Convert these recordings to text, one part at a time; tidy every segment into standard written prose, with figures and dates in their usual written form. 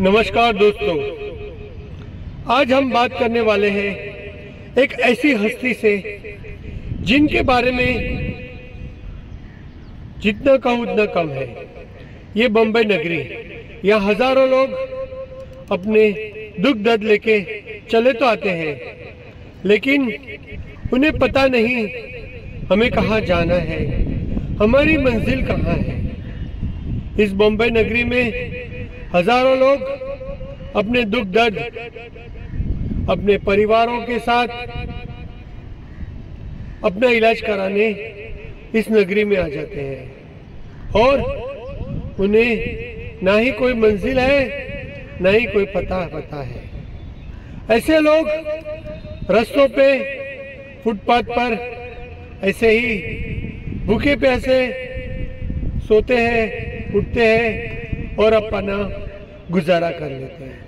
नमस्कार दोस्तों, आज हम बात करने वाले हैं एक ऐसी हस्ती से जिनके बारे में जितना कहूँ उतना कम है। ये बम्बई नगरी, यहाँ हजारों लोग अपने दुख दर्द लेके चले तो आते हैं, लेकिन उन्हें पता नहीं हमें कहाँ जाना है, हमारी मंजिल कहाँ है। इस बम्बई नगरी में हजारों लोग अपने दुख दर्द अपने परिवारों के साथ अपना इलाज कराने इस नगरी में आ जाते हैं और उन्हें ना ही कोई मंजिल है ना ही कोई पता है। ऐसे लोग रास्तों पे, फुटपाथ पर ऐसे ही भूखे प्यासे सोते हैं, उठते हैं और अपना गुजारा कर लेते हैं।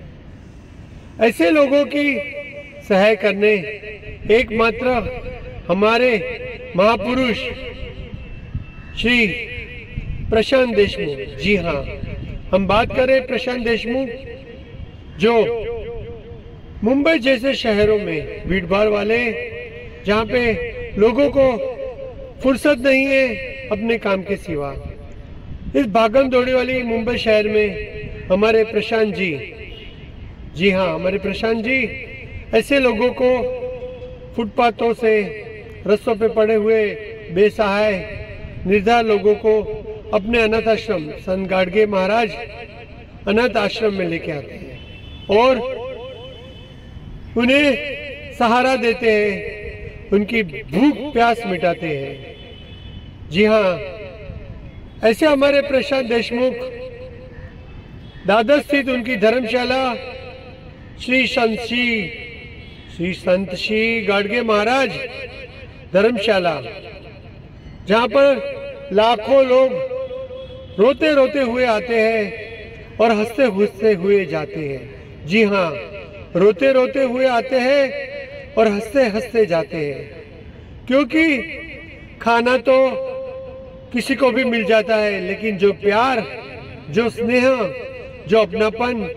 ऐसे लोगों की सहाय करने एकमात्र हमारे महापुरुष श्री प्रशांत देशमुख, जी हाँ, हम बात करें प्रशांत देशमुख, जो मुंबई जैसे शहरों में भीड़ भाड़ वाले, जहाँ पे लोगों को फुर्सत नहीं है अपने काम के सिवा, इस भागम दौड़ी वाली मुंबई शहर में हमारे प्रशांत जी, जी हाँ, हमारे प्रशांत जी ऐसे लोगों को फुटपाथों से, रास्तों पे पड़े हुए बेसहाय निर्धन लोगों को अपने अनाथ आश्रम संत गाडगे महाराज अनाथ आश्रम में लेके आते हैं और उन्हें सहारा देते हैं, उनकी भूख प्यास मिटाते हैं। जी हाँ, ऐसे हमारे प्रशांत देशमुख दादर स्थित उनकी धर्मशाला श्री संत श्री गाडगे महाराज धर्मशाला, जहाँ पर लाखों लोग रोते रोते हुए आते हैं और हंसते हंसते हुए जाते हैं। जी हाँ, रोते रोते हुए आते हैं और हंसते हंसते जाते हैं, क्योंकि खाना तो किसी को भी मिल जाता है, लेकिन जो प्यार, जो स्नेह, जो अपनापन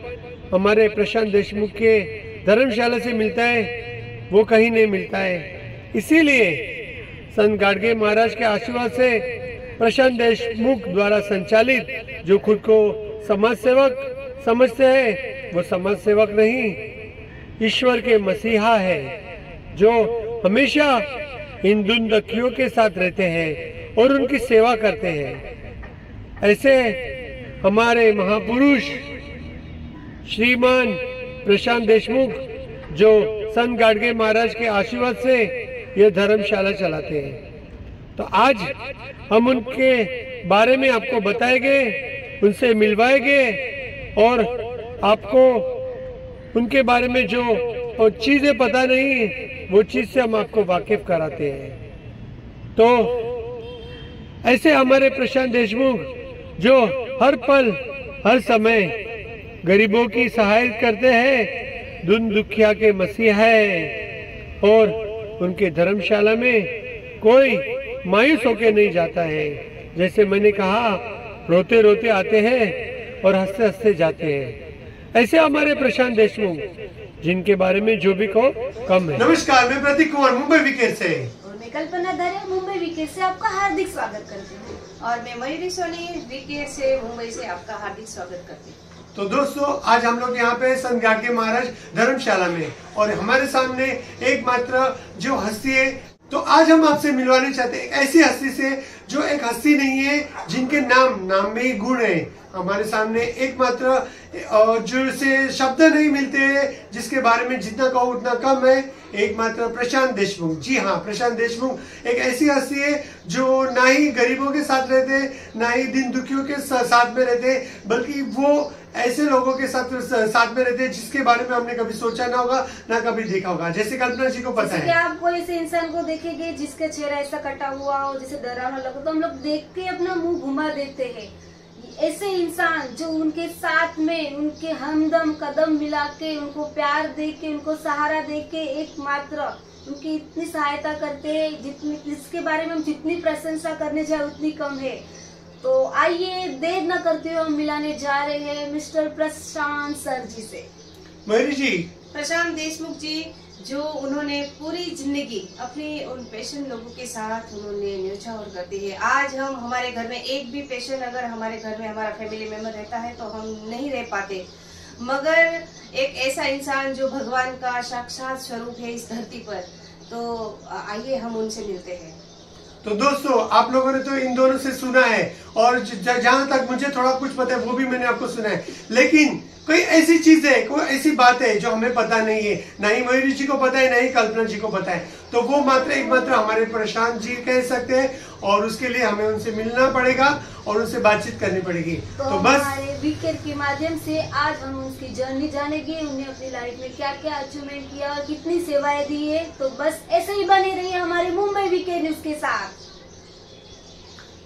हमारे प्रशांत देशमुख के धर्मशाला से मिलता है वो कहीं नहीं मिलता है। इसीलिए संत गाडगे महाराज के आशीर्वाद से प्रशांत देशमुख द्वारा संचालित, जो खुद को समाज सेवक समझते हैं, वो समाज सेवक नहीं, ईश्वर के मसीहा है, जो हमेशा इन दुखियों के साथ रहते हैं और उनकी सेवा करते हैं। ऐसे हमारे महापुरुष श्रीमान प्रशांत देशमुख, जो संत गाडगे महाराज के आशीर्वाद से यह धर्मशाला चलाते हैं, तो आज हम उनके बारे में आपको बताएंगे, उनसे मिलवाएंगे और आपको उनके बारे में जो चीजें पता नहीं वो चीज से हम आपको वाकिफ कराते हैं। तो ऐसे हमारे प्रशांत देशमुख, जो हर पल हर समय गरीबों की सहायता करते हैं, दुखिया के मसीहा है, और उनके धर्मशाला में कोई मायूस होकर नहीं जाता है। जैसे मैंने कहा, रोते रोते आते हैं और हंसते हंसते जाते हैं। ऐसे हमारे प्रशांत देशमुख, जिनके बारे में जो भी कहो कम है। नमस्कार, मैं प्रतीक कुमार मुंबई विकेट से, और मैं कल्पना धरे मुंबई विकेट से आपका हार्दिक स्वागत करती हूँ, और मैं मयूरी सोनी विकेट से मुंबई से आपका हार्दिक स्वागत करती हूँ। तो दोस्तों, आज हम लोग यहाँ पे संत गाडगे महाराज धर्मशाला में, और हमारे सामने एकमात्र जो हस्ती है, तो आज हम आपसे मिलवाने चाहते हैं एक ऐसी हस्ती से जो एक हस्ती नहीं है, जिनके नाम में ही गुण है। हमारे सामने एकमात्र जो से शब्द नहीं मिलते हैं, जिसके बारे में जितना कहो उतना कम है, एकमात्र प्रशांत देशमुख। जी हाँ, प्रशांत देशमुख एक ऐसी हस्ती है जो ना ही गरीबों के साथ रहते, ना ही दिन दुखियों के साथ में रहते, बल्कि वो ऐसे लोगों के साथ में रहते हैं जिसके बारे में हमने कभी सोचा ना होगा, ना कभी देखा होगा। जैसे कल्पना जी को पता है, आप कोई ऐसे इंसान को देखेंगे जिसका चेहरा ऐसा कटा हुआ हो, जैसे डरावना लगे, तो हम लोग देख के अपना मुंह घुमा देते हैं। ऐसे इंसान जो उनके साथ में उनके हमदम कदम मिला के, उनको प्यार दे के, उनको सहारा दे के, एकमात्र उनकी इतनी सहायता करते हैं, जितनी, जिसके बारे में हम जितनी प्रशंसा करने जाए उतनी कम है। तो आइए देर न करते हुए हम मिलाने जा रहे हैं मिस्टर प्रशांत सर जी से। मयूरी जी, प्रशांत देशमुख जी, जो उन्होंने पूरी जिंदगी अपने उन पेशेंट लोगों के साथ उन्होंने न्योछावर कर दी है। आज हम हमारे घर में एक भी पेशेंट अगर हमारे घर में हमारा फैमिली मेंबर रहता है तो हम नहीं रह पाते, मगर एक ऐसा इंसान जो भगवान का साक्षात स्वरूप है इस धरती पर, तो आइए हम उनसे मिलते हैं। तो दोस्तों, आप लोगों ने तो इन दोनों से सुना है और जहां तक मुझे थोड़ा कुछ पता है वो भी मैंने आपको सुना है, लेकिन कोई ऐसी चीज है, कोई ऐसी बात है जो हमें पता नहीं है, ना ही मयूरी जी को पता है, ना ही कल्पना जी को पता है, तो वो मात्र एकमात्र हमारे प्रशांत जी कह सकते हैं और उसके लिए हमें उनसे मिलना पड़ेगा और उनसे बातचीत करनी पड़ेगी। तो बस हमारे वीकेंड के माध्यम से आज हम उनकी जर्नी जानेंगे, उन्हें अपनी लाइफ में क्या क्या अचीवमेंट किया और कितनी सेवाएं दी है। तो बस ऐसे ही बने रहिए हमारे मुंबई वीकेंड न्यूज के साथ।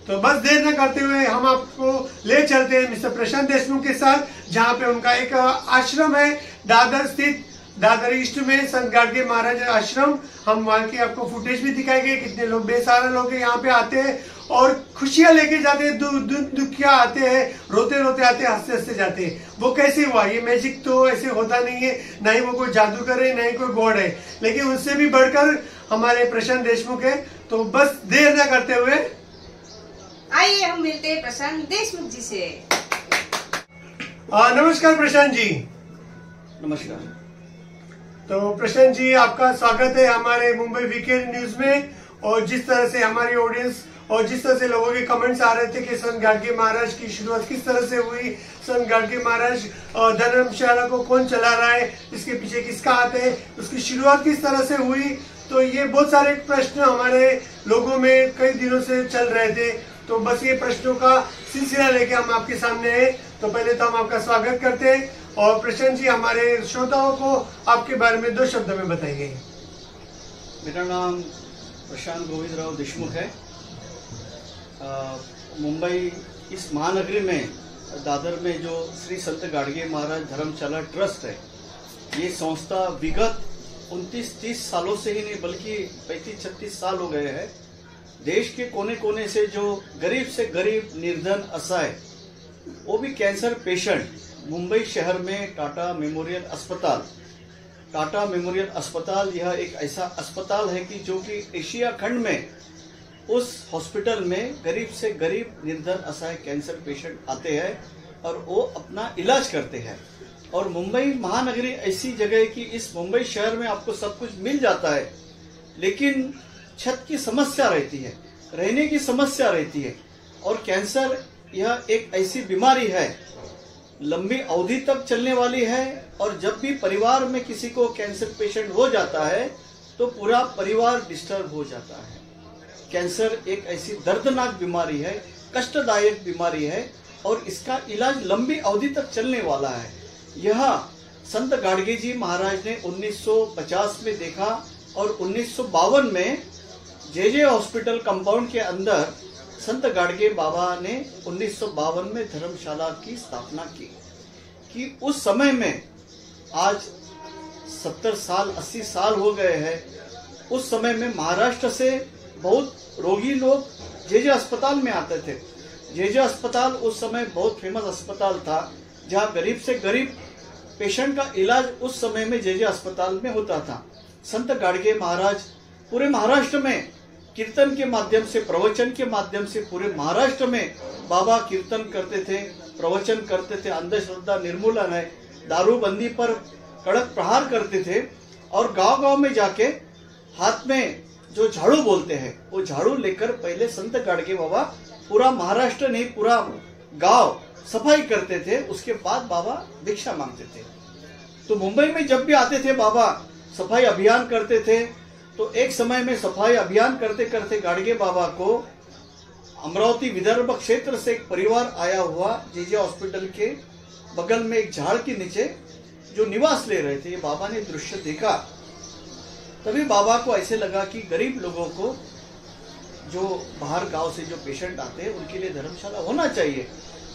तो बस देर न करते हुए हम आपको ले चलते हैं मिस्टर प्रशांत देशमुख के साथ, जहां पे उनका एक आश्रम है दादर स्थित, दादर ईस्ट में संत गाडगे महाराज आश्रम। हम वहाँ की आपको फुटेज भी दिखाएंगे, कितने लोग, बेसहारा लोग यहाँ पे आते हैं और खुशियां लेके जाते हैं, दुखिया आते हैं, रोते रोते आते हैं, हंसते हंसते जाते हैं। वो कैसे हुआ? ये मैजिक तो ऐसे होता नहीं है, ना ही वो कोई जादूगर है, ना ही कोई गॉड है, लेकिन उससे भी बढ़कर हमारे प्रशांत देशमुख है। तो बस देर न करते हुए आइए हम मिलते हैं प्रशांत देशमुख जी से। नमस्कार प्रशांत जी। नमस्कार। तो प्रशांत जी, आपका स्वागत है हमारे मुंबई वीकेंड न्यूज में। और जिस तरह से हमारी ऑडियंस और जिस तरह से लोगों के कमेंट्स आ रहे थे कि संत गाडगे महाराज की शुरुआत किस तरह से हुई, संत गाडगे महाराज धर्मशाला को कौन चला रहा है, इसके पीछे किसका हाथ है, उसकी शुरुआत किस तरह से हुई, तो ये बहुत सारे प्रश्न हमारे लोगों में कई दिनों से चल रहे थे। तो बस ये प्रश्नों का सिलसिला लेके हम आपके सामने हैं। तो पहले तो हम आपका स्वागत करते हैं और प्रशांत जी, हमारे श्रोताओं को आपके बारे में 2 शब्दों में बताइए। मेरा नाम प्रशांत गोविंद राव देशमुख है। मुंबई इस महानगरी में दादर में जो श्री संत गाडगे महाराज धर्मशाला ट्रस्ट है, ये संस्था विगत 29-30 सालों से ही नहीं बल्कि 35-36 साल हो गए हैं। देश के कोने कोने से जो गरीब से गरीब, निर्धन, असहाय, वो भी कैंसर पेशेंट मुंबई शहर में टाटा मेमोरियल अस्पताल यह एक ऐसा अस्पताल है कि जो कि एशिया खंड में उस हॉस्पिटल में गरीब से गरीब, निर्धन, असहाय कैंसर पेशेंट आते हैं और वो अपना इलाज करते हैं। और मुंबई महानगरी ऐसी जगह है कि इस मुंबई शहर में आपको सब कुछ मिल जाता है, लेकिन छत की समस्या रहती है, रहने की समस्या रहती है। और कैंसर यह एक ऐसी बीमारी है, लंबी अवधि तक चलने वाली है, और जब भी परिवार में किसी को कैंसर पेशेंट हो जाता है तो पूरा परिवार डिस्टर्ब हो जाता है। कैंसर एक ऐसी दर्दनाक बीमारी है, कष्टदायक बीमारी है, और इसका इलाज लंबी अवधि तक चलने वाला है। यह संत गाडगे जी महाराज ने 1950 में देखा और 1952 में जे हॉस्पिटल कंपाउंड के अंदर संत गाडगे बाबा ने 1952 में धर्मशाला की स्थापना की। कि उस समय में आज 70 साल 80 साल हो गए हैं। उस समय में महाराष्ट्र से बहुत रोगी लोग जे अस्पताल में आते थे। जे अस्पताल उस समय बहुत फेमस अस्पताल था, जहाँ गरीब से गरीब पेशेंट का इलाज उस समय में जे अस्पताल में होता था। संत गाडगे महाराज पूरे महाराष्ट्र में कीर्तन के माध्यम से, प्रवचन के माध्यम से पूरे महाराष्ट्र में बाबा कीर्तन करते थे, प्रवचन करते थे, अंधश्रद्धा निर्मूलन है, दारूबंदी पर कड़क प्रहार करते थे। और गांव गांव में जाके हाथ में जो झाड़ू बोलते हैं, वो झाड़ू लेकर पहले संत गाडगे बाबा पूरा महाराष्ट्र नहीं पूरा गांव सफाई करते थे। उसके बाद बाबा भिक्षा मांगते थे। तो मुंबई में जब भी आते थे बाबा सफाई अभियान करते थे। तो एक समय में सफाई अभियान करते करते गाडगे बाबा को अमरावती विदर्भ क्षेत्र से एक परिवार आया हुआ जे हॉस्पिटल के बगल में एक झाड़ के नीचे जो निवास ले रहे थे। ये बाबा ने दृश्य देखा, तभी बाबा को ऐसे लगा कि गरीब लोगों को, जो बाहर गांव से जो पेशेंट आते हैं, उनके लिए धर्मशाला होना चाहिए।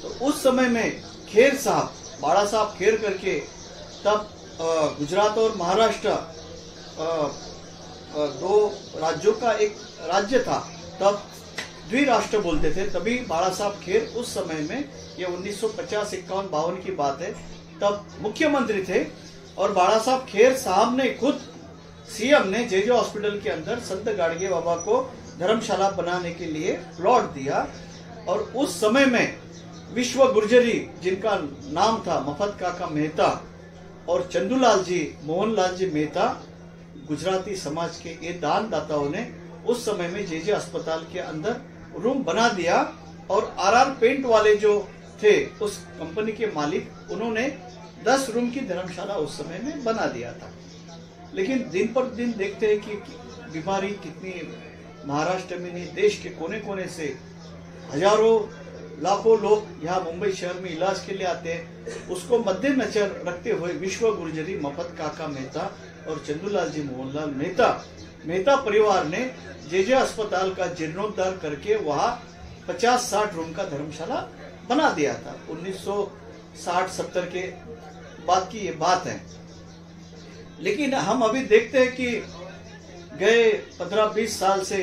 तो उस समय में खेर साहब, बाड़ा साहब खेर करके, तब गुजरात और महाराष्ट्र 2 राज्यों का एक राज्य था। तब द्विराष्ट्र बोलते थे। तभी बाला साहब खेर उस समय में, ये 1950-51-52 की बात है, तब मुख्यमंत्री थे और बाला साहब खेर साहब ने खुद सीएम ने जे हॉस्पिटल के अंदर संत गाडगे बाबा को धर्मशाला बनाने के लिए प्लॉट दिया। और उस समय में विश्व गुर्जरी, जिनका नाम था मफत काका मेहता, और चंदूलाल जी, मोहनलाल जी मेहता, गुजराती समाज के ये दानदाताओं ने उस समय में जे अस्पताल के अंदर रूम बना दिया। और आरआर पेंट वाले जो थे उस कंपनी के मालिक, उन्होंने 10 रूम की धर्मशाला उस समय में बना दिया था। लेकिन दिन पर दिन देखते हैं कि बीमारी कितनी महाराष्ट्र में नहीं, देश के कोने कोने से हजारों लाखों लोग यहाँ मुंबई शहर में इलाज के लिए आते हैं। उसको मद्देनजर रखते हुए विश्व गुर्जरी मफत काका मेहता और चंदूलाल जी मोहनलाल मेहता परिवार ने जे अस्पताल का जीर्णोद्धार करके वहाँ 50-60 रूम का धर्मशाला बना दिया था। 1960-70 के बाद की ये बात है। लेकिन हम अभी देखते हैं कि गए 15-20 साल से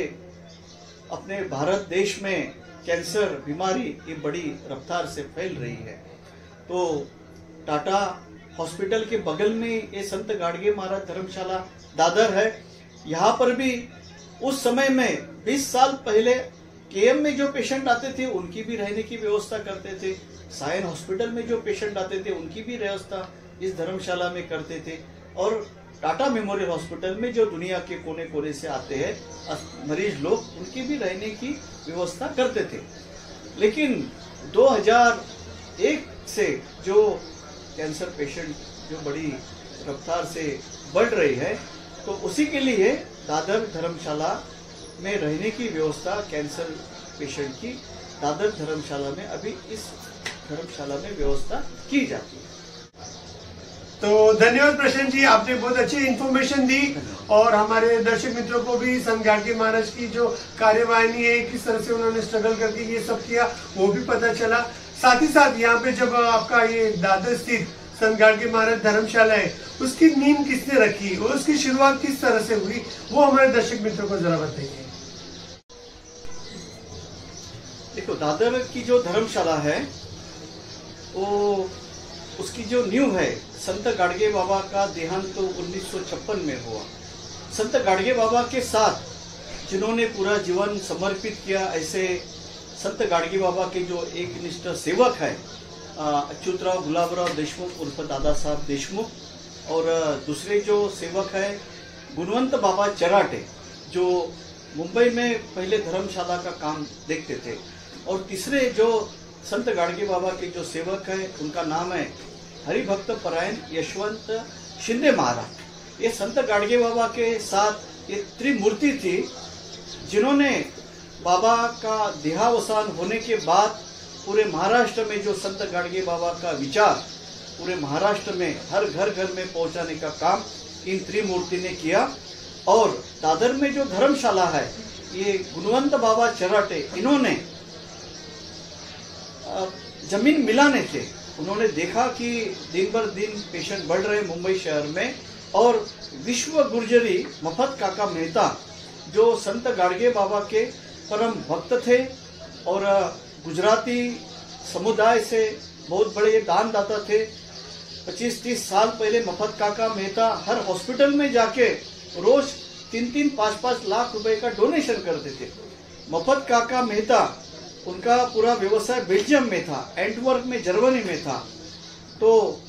अपने भारत देश में कैंसर बीमारी ये बड़ी रफ्तार से फैल रही है। तो टाटा हॉस्पिटल के बगल में ये संत गाडगे महाराज धर्मशाला दादर है। यहाँ पर भी उस समय में 20 साल पहले केएम में जो पेशेंट आते थे उनकी भी रहने की व्यवस्था करते थे। सायन हॉस्पिटल में जो पेशेंट आते थे उनकी भी व्यवस्था इस धर्मशाला में करते थे। और टाटा मेमोरियल हॉस्पिटल में जो दुनिया के कोने कोने से आते हैं मरीज लोग, उनकी भी रहने की व्यवस्था करते थे। लेकिन 2001 से जो कैंसर पेशेंट जो बड़ी रफ्तार से बढ़ रही है, तो उसी के लिए दादर धर्मशाला में रहने की व्यवस्था कैंसर पेशेंट की दादर धर्मशाला में अभी इस धर्मशाला में व्यवस्था की जाती है। तो धन्यवाद प्रशांत जी, आपने बहुत अच्छी इन्फॉर्मेशन दी और हमारे दर्शक मित्रों को भी संत गाडगे महाराज की जो कार्यवाही है, किस तरह से उन्होंने स्ट्रगल करके ये सब किया, वो भी पता चला। साथ ही साथ यहाँ पे जब आपका ये दादर स्थित संत गाडगे महाराज धर्मशाला है, उसकी नींव किसने रखी और उसकी शुरुआत किस तरह से हुई, वो हमारे दर्शक मित्रों को जरा बताइए। देखो, दादर की जो धर्मशाला है वो उसकी जो नींव है, संत गाडगे बाबा का देहांत तो 1956 में हुआ। संत गाडगे बाबा के साथ जिन्होंने पूरा जीवन समर्पित किया, ऐसे संत गाडगे बाबा के जो एक निष्ठ सेवक है अच्युतराव गुलाबराव देशमुख उर्फ दादा साहब देशमुख, और दूसरे जो सेवक है गुणवंत बाबा चराटे, जो मुंबई में पहले धर्मशाला का काम देखते थे, और तीसरे जो संत गाडगे बाबा के जो सेवक है उनका नाम है हरिभक्त परायण यशवंत शिंदे महाराज। ये संत गाडगे बाबा के साथ ये त्रिमूर्ति थी, जिन्होंने बाबा का देहावसान होने के बाद पूरे महाराष्ट्र में जो संत गाडगे बाबा का विचार पूरे महाराष्ट्र में हर घर में पहुंचाने का काम इन त्रिमूर्ति ने किया। और दादर में जो धर्मशाला है, ये गुणवंत बाबा चराटे, इन्होंने जमीन मिलाने थे। उन्होंने देखा कि दिन भर दिन पेशेंट बढ़ रहे मुंबई शहर में, और विश्व गुर्जरी मफत काका मेहता जो संत गाडगे बाबा के परम भक्त थे और गुजराती समुदाय से बहुत बड़े दानदाता थे। 25-30 साल पहले मफत काका मेहता हर हॉस्पिटल में जाके रोज 3-3, 5-5 लाख रुपए का डोनेशन करते थे। मफत काका मेहता, उनका पूरा व्यवसाय बेल्जियम में था, एंटवर्प में, जर्मनी में था। तो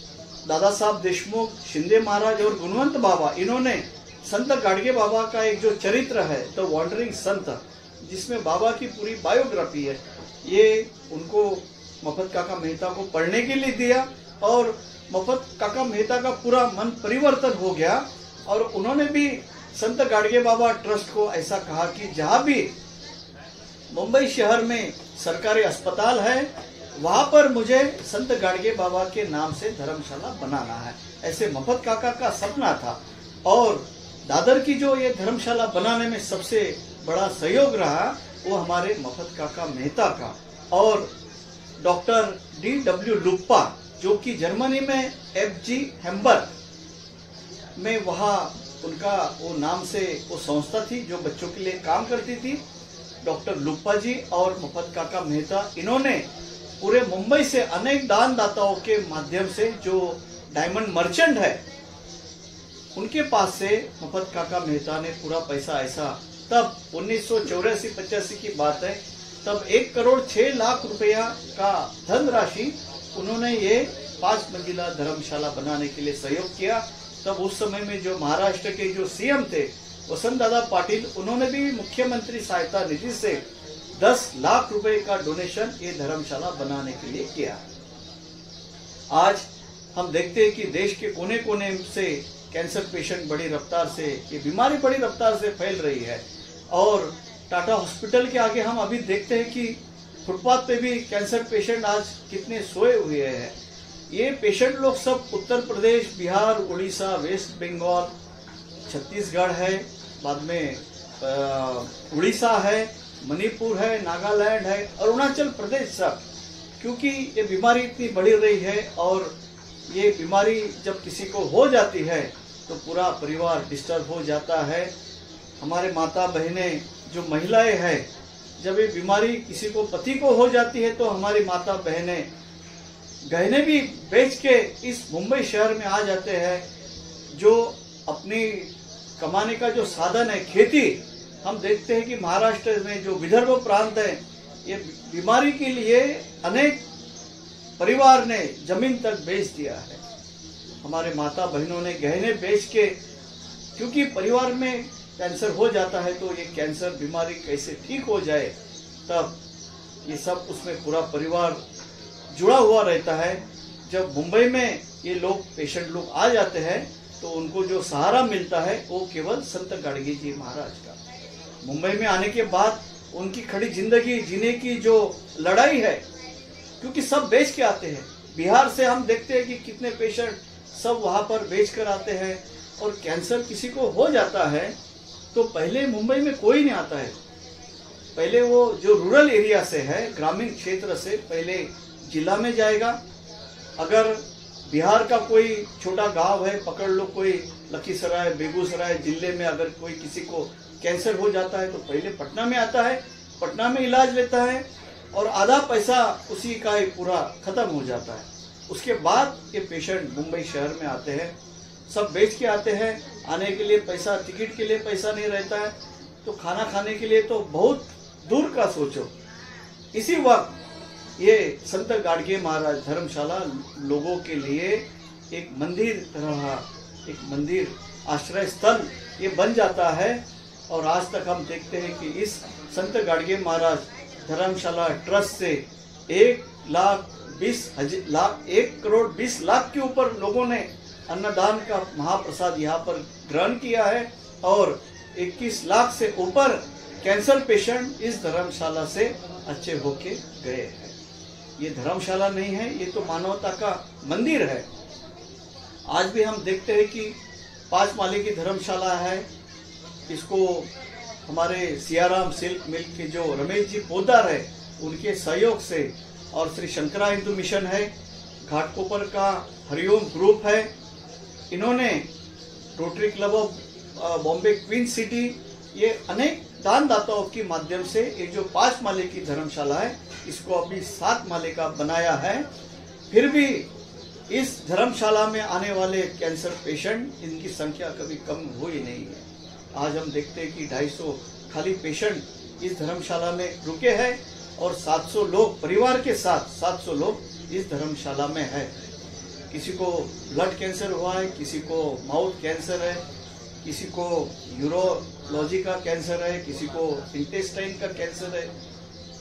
दादा साहब देशमुख, शिंदे महाराज और गुणवंत बाबा, इन्होंने संत गाडगे बाबा का एक जो चरित्र है द वॉन्डरिंग संत, जिसमें बाबा की पूरी बायोग्राफी है, ये उनको मफत काका मेहता को पढ़ने के लिए दिया। और मफत काका मेहता का पूरा मन परिवर्तन हो गया, और उन्होंने भी संत गाडगे बाबा ट्रस्ट को ऐसा कहा कि जहां भी मुंबई शहर में सरकारी अस्पताल है, वहां पर मुझे संत गाडगे बाबा के नाम से धर्मशाला बनाना है। ऐसे मफत काका का सपना था। और दादर की जो ये धर्मशाला बनाने में सबसे बड़ा सहयोग रहा, वो हमारे मफत काका मेहता का और डॉक्टर D.W. लुप्पा, जो कि जर्मनी में FG हेम्बर्ग में वहाँ उनका वो नाम से वो संस्था थी जो बच्चों के लिए काम करती थी। डॉक्टर लुप्पा जी और मुफत काका मेहता, इन्होंने पूरे मुंबई से अनेक दानदाताओं के माध्यम से, जो डायमंड मर्चेंट है उनके पास से मुफत काका मेहता ने पूरा पैसा, ऐसा तब 1984-85 की बात है, तब 1 करोड़ 6 लाख रुपया का धनराशि उन्होंने ये 5 मंजिला धर्मशाला बनाने के लिए सहयोग किया। तब उस समय में जो महाराष्ट्र के जो सीएम थे वसंत दादा पाटिल, उन्होंने भी मुख्यमंत्री सहायता निधि से 10 लाख रुपए का डोनेशन ये धर्मशाला बनाने के लिए किया। आज हम देखते हैं कि देश के कोने कोने से कैंसर पेशेंट बड़ी रफ्तार से, ये बीमारी बड़ी रफ्तार से फैल रही है। और टाटा हॉस्पिटल के आगे हम अभी देखते हैं कि फुटपाथ पे भी कैंसर पेशेंट आज कितने सोए हुए हैं। ये पेशेंट लोग सब उत्तर प्रदेश, बिहार, उड़ीसा, वेस्ट बंगाल, छत्तीसगढ़ है, बाद में उड़ीसा है, मणिपुर है, नागालैंड है, अरुणाचल प्रदेश सब, क्योंकि ये बीमारी इतनी बढ़ रही है। और ये बीमारी जब किसी को हो जाती है तो पूरा परिवार डिस्टर्ब हो जाता है। हमारे माता बहनें, जो महिलाएं हैं, जब ये बीमारी किसी को, पति को हो जाती है तो हमारी माता बहनें गहने भी बेच के इस मुंबई शहर में आ जाते हैं। जो अपनी कमाने का जो साधन है खेती, हम देखते हैं कि महाराष्ट्र में जो विदर्भ प्रांत है, ये बीमारी के लिए अनेक परिवार ने जमीन तक बेच दिया है। हमारे माता बहनों ने गहने बेच के, क्योंकि परिवार में कैंसर हो जाता है तो ये कैंसर बीमारी कैसे ठीक हो जाए, तब ये सब उसमें पूरा परिवार जुड़ा हुआ रहता है। जब मुंबई में ये लोग, पेशेंट लोग आ जाते हैं तो उनको जो सहारा मिलता है वो केवल संत गाडगे जी महाराज का। मुंबई में आने के बाद उनकी खड़ी जिंदगी जीने की जो लड़ाई है, क्योंकि सब बेच के आते हैं। बिहार से हम देखते हैं कि कितने पेशेंट सब वहां पर बेच कर आते हैं। और कैंसर किसी को हो जाता है तो पहले मुंबई में कोई नहीं आता है, पहले वो जो रूरल एरिया से है, ग्रामीण क्षेत्र से, पहले जिला में जाएगा। अगर बिहार का कोई छोटा गांव है, पकड़ लो कोई लखीसराय, बेगूसराय जिले में अगर कोई किसी को कैंसर हो जाता है तो पहले पटना में आता है, पटना में इलाज लेता है और आधा पैसा उसी का ही पूरा खत्म हो जाता है। उसके बाद ये पेशेंट मुंबई शहर में आते हैं, सब बेच के आते हैं। आने के लिए पैसा, टिकट के लिए पैसा नहीं रहता है, तो खाना खाने के लिए तो बहुत दूर का सोचो। इसी वक्त ये संत गाडगे महाराज धर्मशाला लोगों के लिए एक मंदिर तरह, एक मंदिर आश्रय स्थल ये बन जाता है। और आज तक हम देखते हैं कि इस संत गाडगे महाराज धर्मशाला ट्रस्ट से 1 करोड़ 20 लाख के ऊपर लोगों ने अन्नदान का महाप्रसाद यहाँ पर ग्रहण किया है। और 21 लाख से ऊपर कैंसर पेशेंट इस धर्मशाला से अच्छे होके गए हैं। ये धर्मशाला नहीं है, ये तो मानवता का मंदिर है। आज भी हम देखते हैं कि 5 माले की धर्मशाला है। इसको हमारे सियाराम सिल्क मिल के जो रमेश जी पोदार है, उनके सहयोग से, और श्री शंकरा हिंदू मिशन है, घाटकोपर का हरिओम ग्रुप है, इन्होंने rotary club of Bombay queen city, ये अनेक दानदाताओं के माध्यम से ये जो 5 माले की धर्मशाला है, इसको अभी 7 माले का बनाया है। फिर भी इस धर्मशाला में आने वाले कैंसर पेशेंट, इनकी संख्या कभी कम हुई नहीं है। आज हम देखते हैं कि 250 खाली पेशेंट इस धर्मशाला में रुके हैं और 700 लोग परिवार के साथ 700 लोग इस धर्मशाला में है। किसी को ब्लड कैंसर हुआ है, किसी को माउथ कैंसर है, किसी को यूरोलॉजी का कैंसर है, किसी को इंटेस्टाइन का कैंसर है।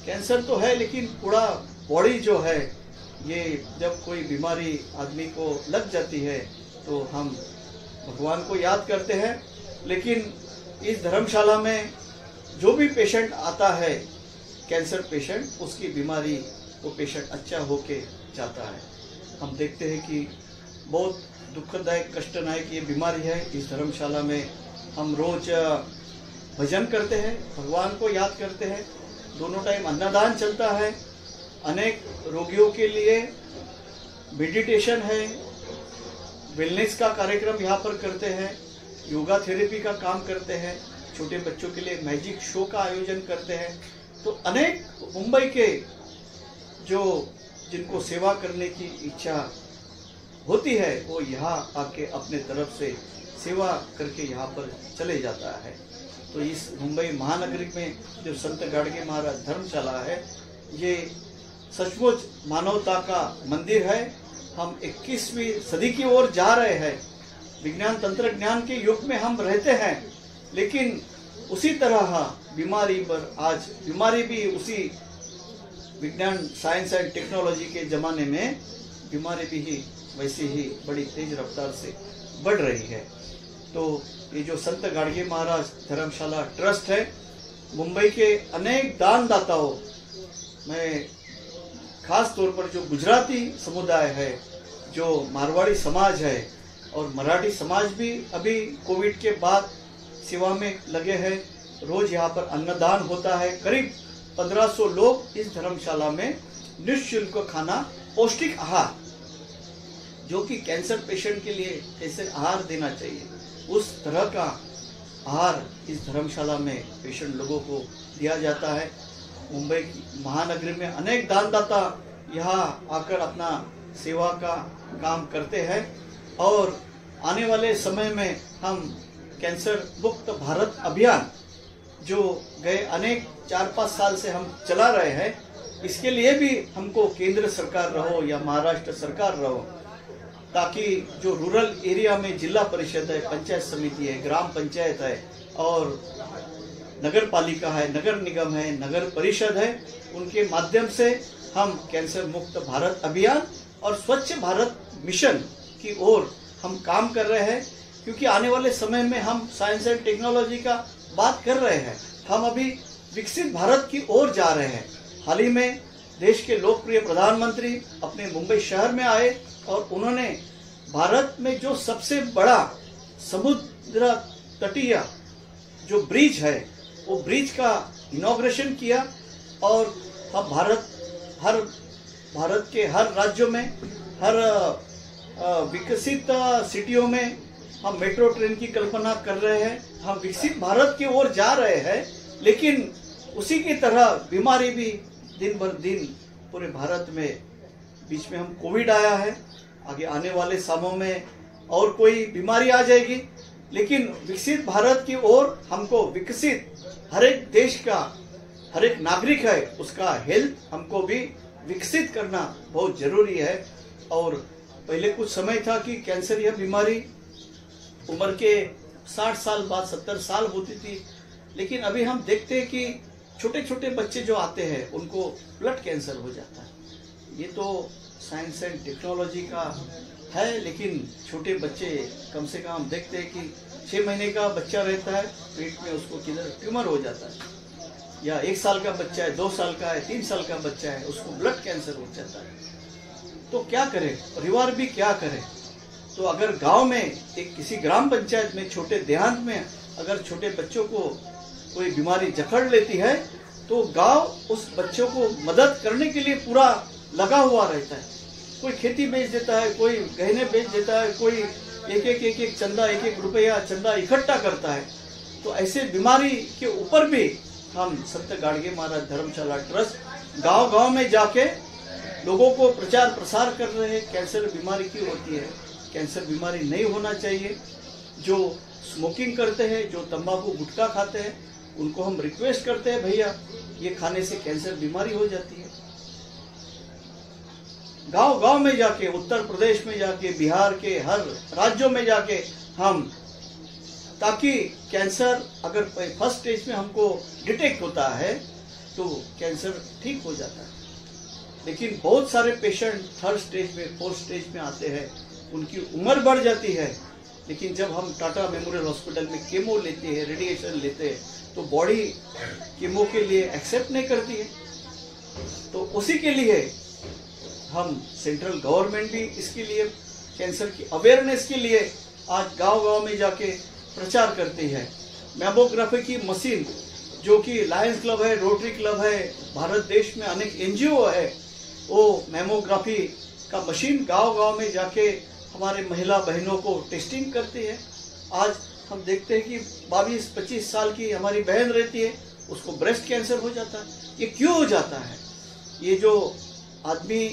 कैंसर तो है, लेकिन पूरा बॉडी जो है, ये जब कोई बीमारी आदमी को लग जाती है तो हम भगवान को याद करते हैं। लेकिन इस धर्मशाला में जो भी पेशेंट आता है, कैंसर पेशेंट, उसकी बीमारी वो पेशेंट अच्छा होके जाता है। हम देखते हैं कि बहुत दुखदायक, कष्टदायक ये बीमारी है। इस धर्मशाला में हम रोज भजन करते हैं, भगवान को याद करते हैं, दोनों टाइम अन्नदान चलता है, अनेक रोगियों के लिए मेडिटेशन है, वेलनेस का कार्यक्रम यहाँ पर करते हैं, योगा थेरेपी का काम करते हैं, छोटे बच्चों के लिए मैजिक शो का आयोजन करते हैं। तो अनेक मुंबई के जो जिनको सेवा करने की इच्छा होती है वो यहाँ आके अपने तरफ से सेवा करके यहाँ पर चले जाता है। तो इस मुंबई महानगरी में जो संत गाडगे महाराज धर्मशाला है, ये सचमुच मानवता का मंदिर है। हम 21वीं सदी की ओर जा रहे हैं। विज्ञान तंत्रज्ञान के युग में हम रहते हैं, लेकिन उसी तरह बीमारी पर आज बीमारी भी उसी विज्ञान साइंस एंड टेक्नोलॉजी के जमाने में बीमारी भी ही वैसे ही बड़ी तेज रफ्तार से बढ़ रही है। तो ये जो संत गाडगे महाराज धर्मशाला ट्रस्ट है, मुंबई के अनेक दानदाताओं में खास तौर पर जो गुजराती समुदाय है, जो मारवाड़ी समाज है और मराठी समाज भी अभी कोविड के बाद सेवा में लगे हैं। रोज यहाँ पर अन्नदान होता है। करीब 1500 लोग इस धर्मशाला में निःशुल्क खाना, पौष्टिक आहार, जो कि कैंसर पेशेंट के लिए कैसे आहार देना चाहिए उस तरह का आहार इस धर्मशाला में पेशेंट लोगों को दिया जाता है। मुंबई की महानगरी में अनेक दानदाता यहाँ आकर अपना सेवा का काम करते हैं और आने वाले समय में हम कैंसर मुक्त भारत अभियान जो गए अनेक 4-5 साल से हम चला रहे हैं, इसके लिए भी हमको केंद्र सरकार रहो या महाराष्ट्र सरकार रहो, ताकि जो रूरल एरिया में जिला परिषद है, पंचायत समिति है, ग्राम पंचायत है और नगर पालिका है, नगर निगम है, नगर परिषद है, उनके माध्यम से हम कैंसर मुक्त भारत अभियान और स्वच्छ भारत मिशन की ओर हम काम कर रहे हैं। क्योंकि आने वाले समय में हम साइंस एंड टेक्नोलॉजी का बात कर रहे हैं, हम अभी विकसित भारत की ओर जा रहे हैं। हाल ही में देश के लोकप्रिय प्रधानमंत्री अपने मुंबई शहर में आए और उन्होंने भारत में जो सबसे बड़ा समुद्र तटीय जो ब्रिज है, वो ब्रिज का इनॉग्रेशन किया और हम भारत के हर राज्यों में, हर विकसित सिटियों में हम मेट्रो ट्रेन की कल्पना कर रहे हैं। हम विकसित भारत की ओर जा रहे हैं, लेकिन उसी की तरह बीमारी भी दिन भर दिन पूरे भारत में, बीच में हम कोविड आया है, आगे आने वाले सालों में और कोई बीमारी आ जाएगी। लेकिन विकसित भारत की ओर हमको विकसित, हर एक देश का हर एक नागरिक है उसका हेल्थ हमको भी विकसित करना बहुत जरूरी है। और पहले कुछ समय था कि कैंसर यह बीमारी उम्र के 60 साल बाद 70 साल होती थी, लेकिन अभी हम देखते हैं कि छोटे छोटे बच्चे जो आते हैं उनको ब्लड कैंसर हो जाता है। ये तो साइंस एंड टेक्नोलॉजी का है, लेकिन छोटे बच्चे कम से कम हम देखते हैं कि 6 महीने का बच्चा रहता है, पेट में उसको किधर ट्यूमर हो जाता है, या 1 साल का बच्चा है, 2 साल का है, 3 साल का बच्चा है, उसको ब्लड कैंसर हो जाता है। तो क्या करे, परिवार भी क्या करे। तो अगर गांव में एक किसी ग्राम पंचायत में, छोटे देहात में अगर छोटे बच्चों को कोई बीमारी जकड़ लेती है, तो गांव उस बच्चों को मदद करने के लिए पूरा लगा हुआ रहता है। कोई खेती बेच देता है, कोई गहने बेच देता है, कोई एक चंदा, एक रुपया चंदा इकट्ठा करता है। तो ऐसे बीमारी के ऊपर भी हम संत गाडगे महाराज धर्मशाला ट्रस्ट गांव गांव में जाके लोगों को प्रचार प्रसार कर रहे हैं। कैंसर बीमारी क्यों होती है, कैंसर बीमारी नहीं होना चाहिए। जो स्मोकिंग करते हैं, जो तंबाकू गुटखा खाते हैं, उनको हम रिक्वेस्ट करते हैं, भैया ये खाने से कैंसर बीमारी हो जाती है। गांव गांव में जाके, उत्तर प्रदेश में जाके, बिहार के हर राज्यों में जाके हम, ताकि कैंसर अगर फर्स्ट स्टेज में हमको डिटेक्ट होता है तो कैंसर ठीक हो जाता है। लेकिन बहुत सारे पेशेंट 3rd स्टेज में, 4th स्टेज में आते हैं, उनकी उम्र बढ़ जाती है। लेकिन जब हम टाटा मेमोरियल हॉस्पिटल में केमो लेते हैं, रेडिएशन लेते हैं, तो बॉडी केमो के लिए एक्सेप्ट नहीं करती है। तो उसी के लिए हम, सेंट्रल गवर्नमेंट भी इसके लिए, कैंसर की अवेयरनेस के लिए आज गांव गांव में जाके प्रचार करती है। मैमोग्राफी की मशीन, जो कि लायंस क्लब है, रोटरी क्लब है, भारत देश में अनेक एनजीओ है, वो मैमोग्राफी का मशीन गांव गांव में जाके हमारे महिला बहनों को टेस्टिंग करती है। आज हम देखते हैं कि 22-25 साल की हमारी बहन रहती है, उसको ब्रेस्ट कैंसर हो जाता है। ये क्यों हो जाता है? ये जो आदमी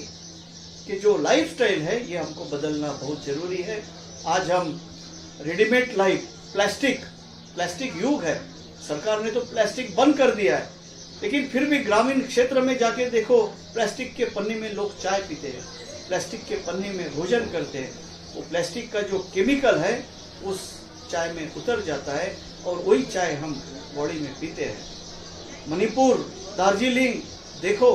के जो लाइफस्टाइल है, ये हमको बदलना बहुत जरूरी है। आज हम रेडीमेड लाइफ, प्लास्टिक युग है। सरकार ने तो प्लास्टिक बंद कर दिया है, लेकिन फिर भी ग्रामीण क्षेत्र में जाके देखो, प्लास्टिक के पन्नी में लोग चाय पीते हैं, प्लास्टिक के पन्नी में भोजन करते हैं। वो प्लास्टिक का जो केमिकल है उस चाय में उतर जाता है और वही चाय हम बॉडी में पीते हैं। मणिपुर, दार्जिलिंग देखो,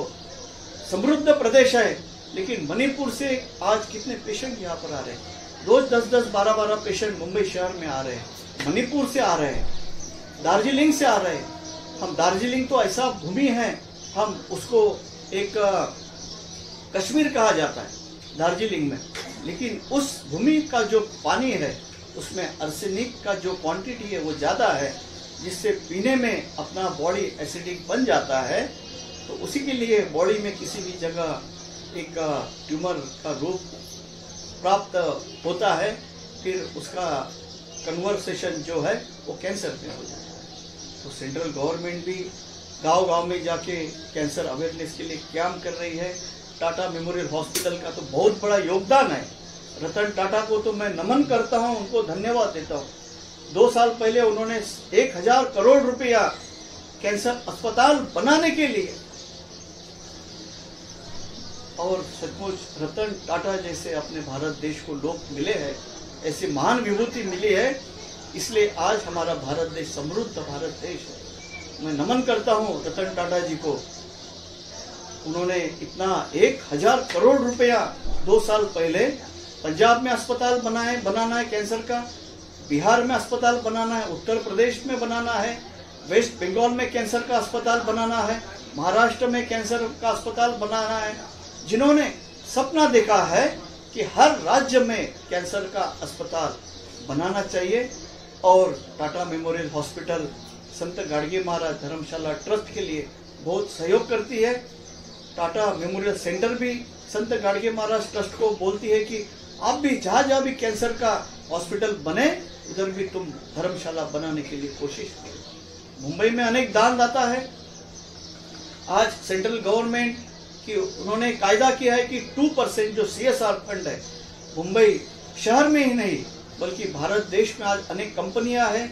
समृद्ध प्रदेश है, लेकिन मणिपुर से आज कितने पेशेंट यहाँ पर आ रहे हैं। रोज 10-10, 12-12 पेशेंट मुंबई शहर में आ रहे हैं, मणिपुर से आ रहे हैं, दार्जिलिंग से आ रहे हैं। हम दार्जिलिंग तो ऐसा भूमि है, हम उसको एक कश्मीर कहा जाता है दार्जिलिंग में, लेकिन उस भूमि का जो पानी है उसमें आर्सेनिक का जो क्वांटिटी है वो ज़्यादा है, जिससे पीने में अपना बॉडी एसिडिक बन जाता है। तो उसी के लिए बॉडी में किसी भी जगह एक ट्यूमर का रूप प्राप्त होता है, फिर उसका कन्वर्सेशन जो है वो कैंसर में हो जाता है। तो सेंट्रल गवर्नमेंट भी गांव-गांव में जाके कैंसर अवेयरनेस के लिए कैंप कर रही है। टाटा मेमोरियल हॉस्पिटल का तो बहुत बड़ा योगदान है। रतन टाटा को तो मैं नमन करता हूं, उनको धन्यवाद देता हूं। 2 साल पहले उन्होंने 1000 करोड़ रुपया कैंसर अस्पताल बनाने के लिए, और सचमुच रतन टाटा जैसे अपने भारत देश को लोग मिले हैं, ऐसी महान विभूति मिली है, इसलिए आज हमारा भारत देश समृद्ध भारत देश है। मैं नमन करता हूं रतन टाटा जी को। उन्होंने इतना 1000 करोड़ रुपया 2 साल पहले पंजाब में अस्पताल बनाना है कैंसर का, बिहार में अस्पताल बनाना है, उत्तर प्रदेश में बनाना है, वेस्ट बंगाल में कैंसर का अस्पताल बनाना है, महाराष्ट्र में कैंसर का अस्पताल बनाना है। जिन्होंने सपना देखा है कि हर राज्य में कैंसर का अस्पताल बनाना चाहिए, और टाटा मेमोरियल हॉस्पिटल संत गाडगे महाराज धर्मशाला ट्रस्ट के लिए बहुत सहयोग करती है। टाटा मेमोरियल सेंटर भी संत गाडगे महाराज ट्रस्ट को बोलती है कि आप भी जहाँ भी कैंसर का हॉस्पिटल बने, उधर भी तुम धर्मशाला बनाने के लिए कोशिश करो। मुंबई में अनेक दानदाता है। आज सेंट्रल गवर्नमेंट की उन्होंने कायदा किया है कि 2% जो CSR फंड है, मुंबई शहर में ही नहीं बल्कि भारत देश में आज अनेक कंपनियां हैं।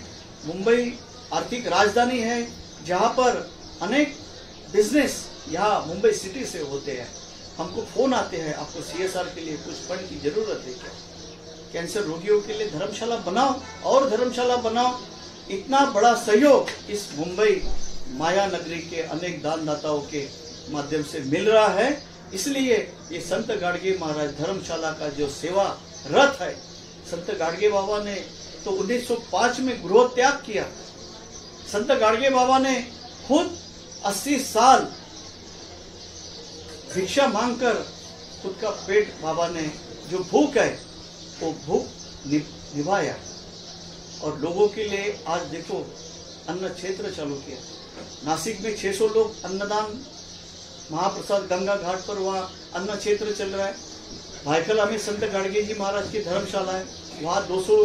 मुंबई आर्थिक राजधानी है, जहां पर अनेक बिजनेस यहाँ मुंबई सिटी से होते हैं। हमको फोन आते हैं, आपको CSR के लिए कुछ फंड की जरूरत है क्या? कैंसर रोगियों के लिए धर्मशाला बनाओ और धर्मशाला बनाओ। इतना बड़ा सहयोग इस मुंबई माया नगरी के अनेक दानदाताओं के माध्यम से मिल रहा है। इसलिए ये संत गाडगे महाराज धर्मशाला का जो सेवा रथ है, संत गाडगे बाबा ने तो 1905 में गृह त्याग किया। संत गाडगे बाबा ने खुद 80 साल भिक्षा मांगकर खुद का पेट, बाबा ने जो भूख है वो भूख निभाया, और लोगों के लिए आज देखो अन्न क्षेत्र चालू किया। नासिक में 600 लोग अन्नदान, महाप्रसाद गंगा घाट पर वहाँ अन्न क्षेत्र चल रहा है। भायखला में संत गाडगे जी महाराज की धर्मशाला है, वहाँ 200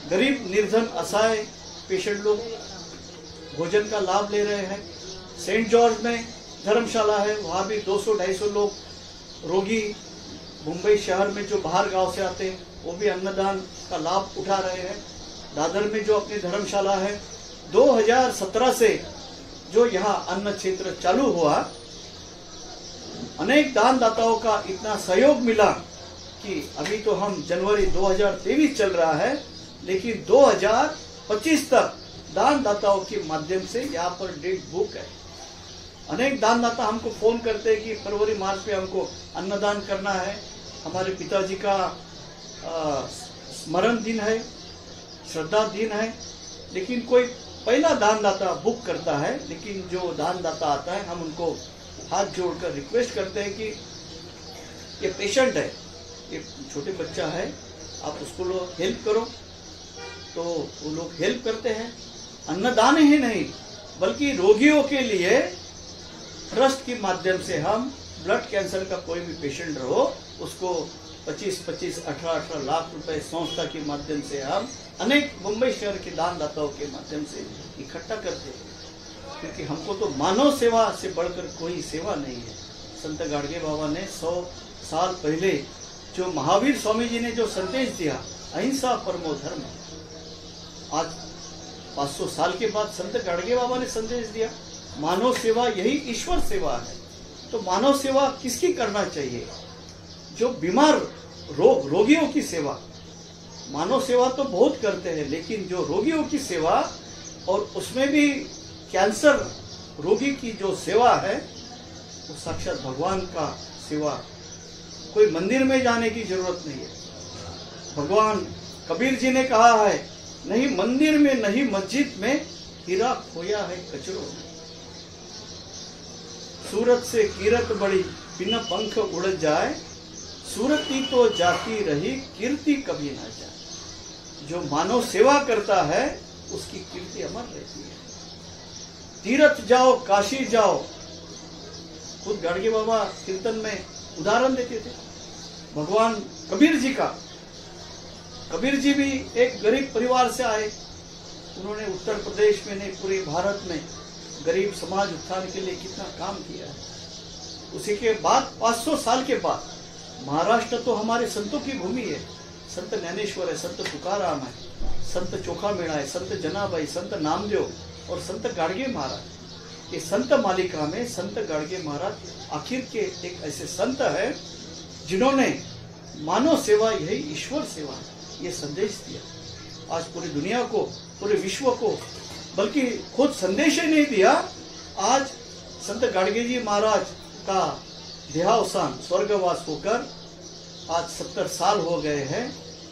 गरीब निर्धन असहाय पेशेंट लोग भोजन का लाभ ले रहे हैं। सेंट जॉर्ज में धर्मशाला है, वहाँ भी 200-250 लोग रोगी मुंबई शहर में जो बाहर गांव से आते हैं वो भी अन्नदान का लाभ उठा रहे हैं। दादर में जो अपनी धर्मशाला है, 2017 से जो यहाँ अन्न क्षेत्र चालू हुआ, अनेक दानदाताओं का इतना सहयोग मिला कि अभी तो हम जनवरी 2023 चल रहा है, लेकिन 2025 तक दानदाताओं के माध्यम से यहाँ पर डेट बुक है। अनेक दानदाता हमको फोन करते हैं कि फरवरी मार्च में हमको अन्नदान करना है, हमारे पिताजी का स्मरण दिन है, श्रद्धा दिन है, लेकिन कोई पहला दानदाता बुक करता है। लेकिन जो दानदाता आता है, हम उनको हाथ जोड़कर रिक्वेस्ट करते हैं कि ये पेशेंट है, ये छोटे बच्चा है, आप उसको लोग हेल्प करो। तो वो लोग हेल्प करते हैं। अन्नदान ही नहीं बल्कि रोगियों के लिए ट्रस्ट के माध्यम से हम ब्लड कैंसर का कोई भी पेशेंट रहो उसको 25-25, 18-18 लाख रुपए संस्था के माध्यम से हम अनेक मुंबई शहर के दानदाताओं के माध्यम से इकट्ठा करते हैं, क्योंकि हमको तो मानव सेवा से बढ़कर कोई सेवा नहीं है। संत गाडगे बाबा ने 100 साल पहले जो महावीर स्वामी जी ने जो संदेश दिया, अहिंसा परमो धर्म, आज 500 साल के बाद संत गाडगे बाबा ने संदेश दिया मानव सेवा यही ईश्वर सेवा है। तो मानव सेवा किसकी करना चाहिए? जो बीमार रोगियों की सेवा। मानव सेवा तो बहुत करते हैं, लेकिन जो रोगियों की सेवा, और उसमें भी कैंसर रोगी की जो सेवा है वो साक्षात भगवान का सेवा। कोई मंदिर में जाने की जरूरत नहीं है। भगवान कबीर जी ने कहा है, नहीं मंदिर में नहीं मस्जिद में हीरा खोया है कचरों में। सूरत से कीरत बड़ी बिना पंख उड़ जाए, सूरती तो जाती रही कीर्ति कभी ना जाए। जो मानव सेवा करता है उसकी कीर्ति अमर रहती है। तीर्थ जाओ काशी जाओ, खुद गाडगे बाबा कीर्तन में उदाहरण देते थे भगवान कबीर जी का। कबीर जी भी एक गरीब परिवार से आए। उन्होंने उत्तर प्रदेश में नहीं पूरे भारत में गरीब समाज उत्थान के लिए कितना काम किया है। उसी के बाद 500 साल के बाद महाराष्ट्र तो हमारे संतों की भूमि है। संत ज्ञानेश्वर है, संत तुकाराम है, संत चोखामेड़ा है, संत जनाबाई, संत नामदेव और संत गाडगे महाराज। ये संत मालिका में संत गाडगे महाराज आखिर के एक ऐसे संत है जिन्होंने मानव सेवा यही ईश्वर सेवा है ये संदेश दिया। आज पूरी दुनिया को, पूरे विश्व को, बल्कि खुद संदेश ही नहीं दिया। आज संत गाडगे जी महाराज का देहावसान स्वर्गवास होकर आज 70 साल हो गए हैं,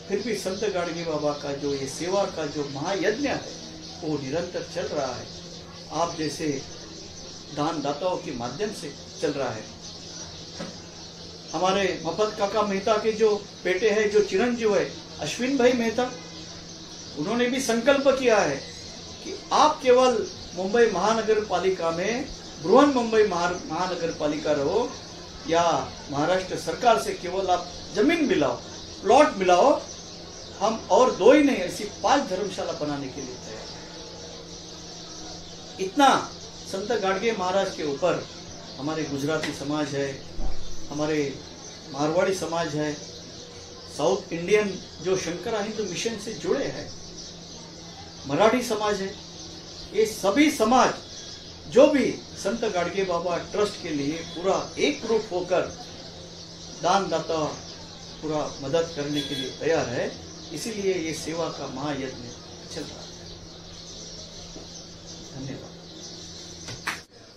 फिर भी संत गाडगे बाबा का जो ये सेवा का जो महायज्ञ है वो निरंतर चल रहा है। आप जैसे दानदाताओं के माध्यम से चल रहा है। हमारे मफत काका मेहता के जो बेटे हैं, जो चिरंजीव है अश्विन भाई मेहता, उन्होंने भी संकल्प किया है कि आप केवल मुंबई महानगर पालिका में बृहन मुंबई महानगर पालिका रहो या महाराष्ट्र सरकार से केवल आप जमीन मिलाओ, प्लॉट मिलाओ, हम और 2 ही नहीं ऐसी 5 धर्मशाला बनाने के लिए तैयार। इतना संत गाडगे महाराज के ऊपर हमारे गुजराती समाज है, हमारे मारवाड़ी समाज है, साउथ इंडियन जो शंकरा हिंदू मिशन से जुड़े हैं, मराठी समाज है, ये सभी समाज जो भी संत गाडगे बाबा ट्रस्ट के लिए पूरा एक रूप होकर दानदाता पूरा मदद करने के लिए तैयार है। इसीलिए ये सेवा का महायज्ञ चल रहा है। धन्यवाद।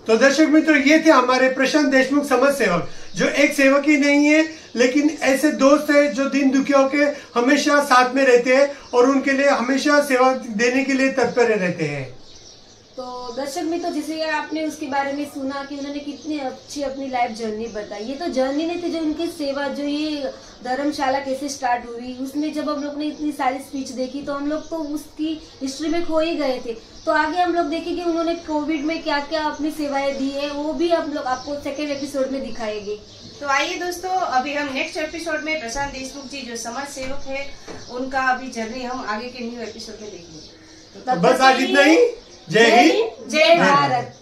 तो दर्शक मित्रों, ये थे हमारे प्रशांत देशमुख समाज सेवक, जो एक सेवक ही नहीं है लेकिन ऐसे दोस्त है जो दीन दुखियों के हमेशा साथ में रहते हैं और उनके लिए हमेशा सेवा देने के लिए तत्पर रहते हैं। तो दर्शक मित्रों, जैसे आपने उसके बारे में सुना कि उन्होंने कितनी अच्छी अपनी लाइफ जर्नी बताई। ये तो जर्नी नहीं थी, जो उनकी सेवा, जो ये धर्मशाला कैसे स्टार्ट हुई, उसमें जब हम लोग ने इतनी सारी स्पीच देखी तो हम लोग तो उसकी हिस्ट्री में खो ही गए थे। तो आगे हम लोग देखेंगे उन्होंने कोविड में क्या क्या अपनी सेवाएं दी है, वो भी हम लोग आपको सेकेंड एपिसोड में दिखाएंगे। तो आइए दोस्तों, अभी हम नेक्स्ट एपिसोड में प्रशांत देशमुख जी जो समाज सेवक है उनका अभी जर्नी हम आगे के न्यू एपिसोड में देखेंगे। बस आज इतना ही। जय हिंद, जय भारत।